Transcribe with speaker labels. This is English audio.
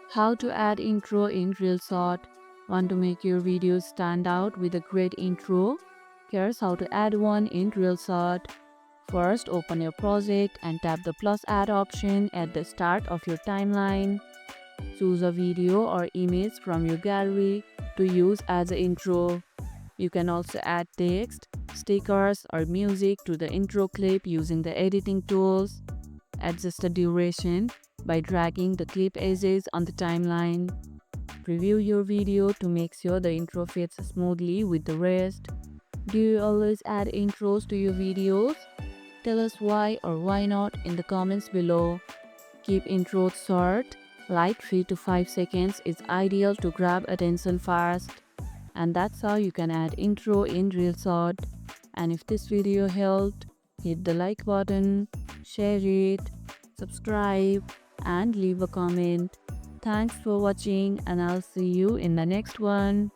Speaker 1: How to add intro in Reelshot. Want to make your videos stand out with a great intro? Here's how to add one in Reelshot. First, open your project and tap the plus add option at the start of your timeline. Choose a video or image from your gallery to use as an intro. You can also add text, stickers, or music to the intro clip using the editing tools. Adjust the duration by dragging the clip edges on the timeline. Preview your video to make sure the intro fits smoothly with the rest. Do you always add intros to your videos? Tell us why or why not in the comments below. Keep intros short, like 3 to 5 seconds is ideal to grab attention fast. And that's how you can add intro in Reelshot. And if this video helped, hit the like button, share it, subscribe, and leave a comment. Thanks for watching, and I'll see you in the next one.